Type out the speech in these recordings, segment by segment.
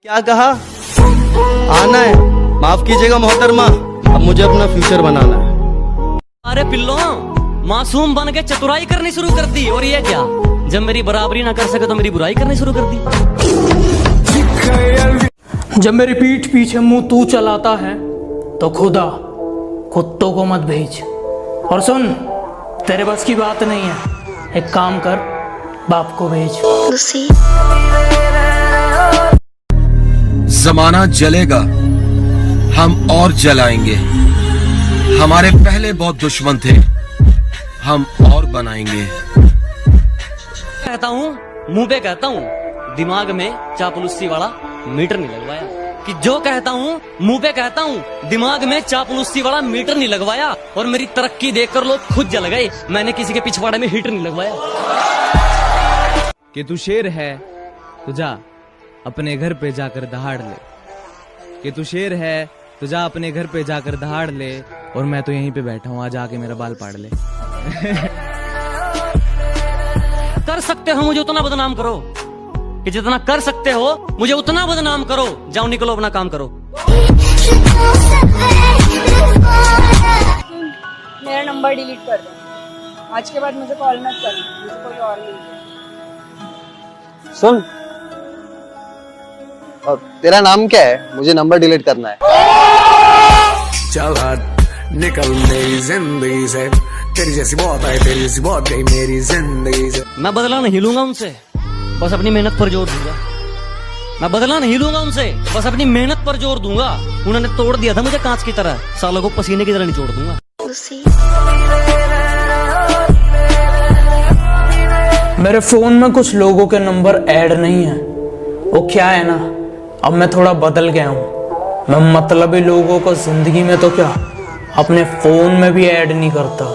क्या कहा? आना है? माफ कीजिएगा मोहतरमा, अब मुझे अपना फ्यूचर बनाना है। अरे पिल्लो, मासूम बन के चतुराई करनी शुरू कर दी, और ये क्या, जब मेरी बराबरी ना कर सके तो मेरी बुराई करनी शुरू कर दी। जब मेरी पीठ पीछे मुंह तू चलाता है तो खुदा कुत्तों को मत भेज। और सुन, तेरे बस की बात नहीं है, एक काम कर, बाप को भेज। जमाना जलेगा, हम और जलाएंगे। हमारे पहले बहुत दुश्मन थे, हम और बनाएंगे। कहता हूँ, मुंह पे कहता हूँ, दिमाग में चापलूसी वाला मीटर नहीं लगवाया। कि जो कहता हूँ मुंह पे कहता हूँ, दिमाग में चापलूसी वाला मीटर नहीं लगवाया। और मेरी तरक्की देखकर लोग खुद जल गए, मैंने किसी के पिछवाड़े में हीटर नहीं लगवाया। कि तू शेर है तो जा अपने घर पे जाकर दहाड़ ले। कि तू शेर है तो जा अपने घर पे जाकर दहाड़ ले, और मैं तो यहीं पे बैठा हूँ, आज आके मेरा बाल पाड़ ले। कर सकते हो मुझे उतना बदनाम करो, कि जितना कर सकते हो मुझे उतना बदनाम करो। जाओ निकलो, अपना काम करो। मेरा नंबर डिलीट कर दो, आज के बाद मुझे कॉल मत करना, मुझे कोई और नहीं है। सुन, और तेरा नाम क्या है? मुझे नंबर डिलीट करना है। चल हट, निकल मेरी जिंदगी से, तेरी जैसी बहुत आई, तेरी जैसी बहुत गई मेरी जिंदगी से। मैं बदला नहीं लूंगा उनसे, बस अपनी मेहनत पर जोर दूंगा। मैं बदला नहीं लूंगा उनसे, बस अपनी मेहनत पर जोर दूंगा। उन्होंने तोड़ दिया था मुझे कांच की तरह, सालों को पसीने की तरह निचोड़ दूंगा। मेरे फोन में कुछ लोगों के नंबर ऐड नहीं है। वो क्या है ना, अब मैं थोड़ा बदल गया हूँ। मैं मतलबी लोगों को जिंदगी में तो क्या, अपने फोन में भी ऐड नहीं करता।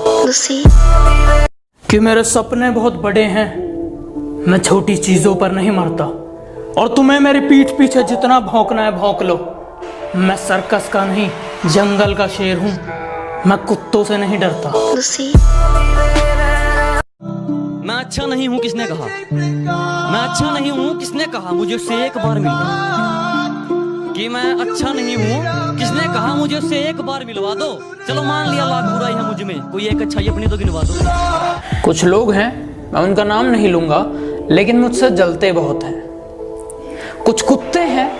कि मेरे सपने बहुत बड़े हैं, मैं छोटी चीजों पर नहीं मरता। और तुम्हें मेरी पीठ पीछे जितना भौंकना है भौंक लो, मैं सर्कस का नहीं, जंगल का शेर हूँ, मैं कुत्तों से नहीं डरता। मैं अच्छा नहीं हूँ किसने कहा? मैं अच्छा नहीं हूँ किसने कहा? मुझे उससे एक बार मिलवा। कि मैं अच्छा नहीं हूँ किसने कहा? मुझे उससे एक बार मिलवा दो। चलो मान लिया लाख बुराई है मुझ में, कोई एक अच्छाई अपनी तो गिनवा दो। कुछ लोग हैं, मैं उनका नाम नहीं लूंगा, लेकिन मुझसे जलते बहुत हैं। कुछ कुत्ते हैं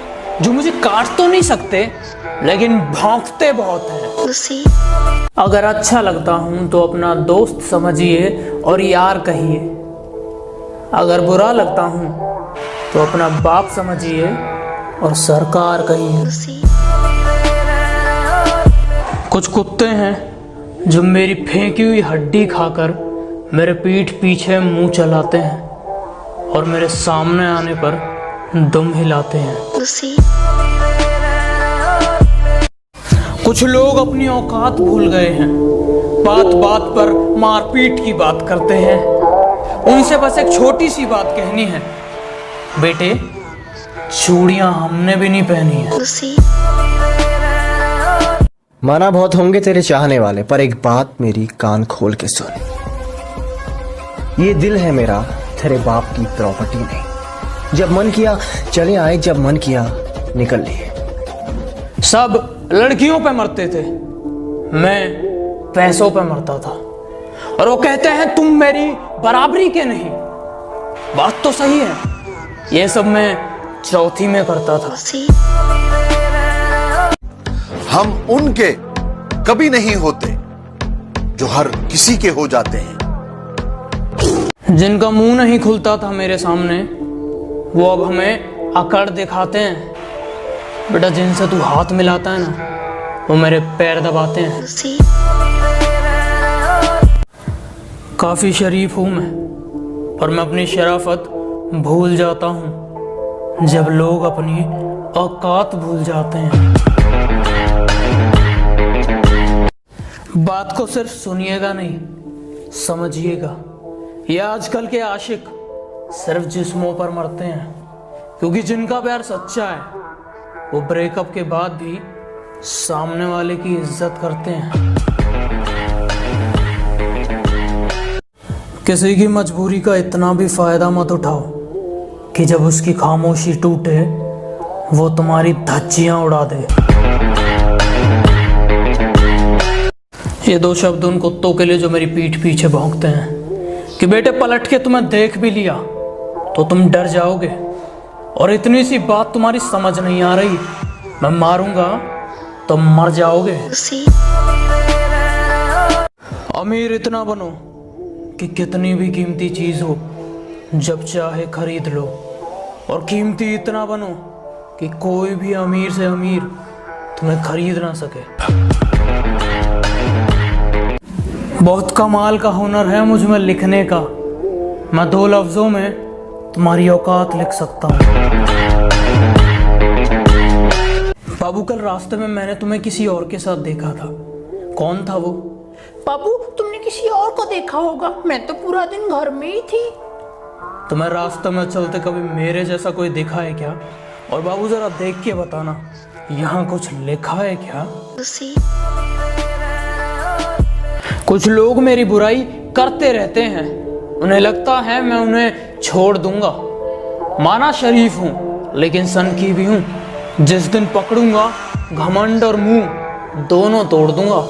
जो मुझे काट तो नहीं सकते, लेकिन भौंकते बहुत हैं। अगर अच्छा लगता हूं तो अपना दोस्त समझिए और यार कहिए। अगर बुरा लगता हूं तो अपना बाप समझिए और सरकार कहिए। कुछ कुत्ते हैं जो मेरी फेंकी हुई हड्डी खाकर मेरे पीठ पीछे मुंह चलाते हैं और मेरे सामने आने पर दम हिलाते हैं। कुछ लोग अपनी औकात भूल गए हैं, बात बात पर मारपीट की बात करते हैं। उनसे बस एक छोटी सी बात कहनी है, बेटे चूड़ियां हमने भी नहीं पहनी है। माना बहुत होंगे तेरे चाहने वाले, पर एक बात मेरी कान खोल के सुन। ये दिल है मेरा, तेरे बाप की प्रॉपर्टी नहीं। जब मन किया चले आए, जब मन किया निकल लिए। सब लड़कियों पे मरते थे, मैं पैसों पे मरता था। और वो कहते हैं तुम मेरी बराबरी के नहीं। बात तो सही है, ये सब मैं चौथी में करता था। हम उनके कभी नहीं होते जो हर किसी के हो जाते हैं। जिनका मुंह नहीं खुलता था मेरे सामने, वो अब हमें अकड़ दिखाते हैं। बेटा जिनसे तू हाथ मिलाता है ना, वो मेरे पैर दबाते हैं। काफी शरीफ हूं मैं, पर मैं अपनी शराफत भूल जाता हूं जब लोग अपनी औकात भूल जाते हैं। बात को सिर्फ सुनिएगा नहीं, समझिएगा। ये आजकल के आशिक सिर्फ जिस्मों पर मरते हैं, क्योंकि जिनका प्यार सच्चा है वो ब्रेकअप के बाद भी सामने वाले की इज्जत करते हैं। किसी की मजबूरी का इतना भी फायदा मत उठाओ कि जब उसकी खामोशी टूटे वो तुम्हारी धज्जियां उड़ा दे। ये दो शब्द उन कुत्तों के लिए जो मेरी पीठ पीछे भौंकते हैं कि बेटे पलट के तुम्हें देख भी लिया तो तुम डर जाओगे, और इतनी सी बात तुम्हारी समझ नहीं आ रही, मैं मारूंगा तो मर जाओगे। अमीर इतना बनो कि कितनी भी कीमती चीज हो जब चाहे खरीद लो, और कीमती इतना बनो कि कोई भी अमीर से अमीर तुम्हें खरीद ना सके। बहुत कमाल का हुनर है मुझ में लिखने का, मैं 2 लफ्जों में तुम्हारी औकात लिख सकता हूँ। बाबू कल रास्ते में मैंने तुम्हें किसी और के साथ देखा था, कौन था वो? बाबू तुमने किसी और को देखा होगा, मैं तो पूरा दिन घर में ही थी। तुम्हें रास्ते में चलते कभी मेरे जैसा कोई देखा है क्या? और बाबू जरा देख के बताना, यहाँ कुछ लिखा है क्या? कुछ लोग मेरी बुराई करते रहते हैं, उन्हें लगता है मैं उन्हें छोड़ दूंगा। माना शरीफ हूं लेकिन सनकी भी हूं, जिस दिन पकड़ूंगा घमंड और मुंह दोनों तोड़ दूंगा।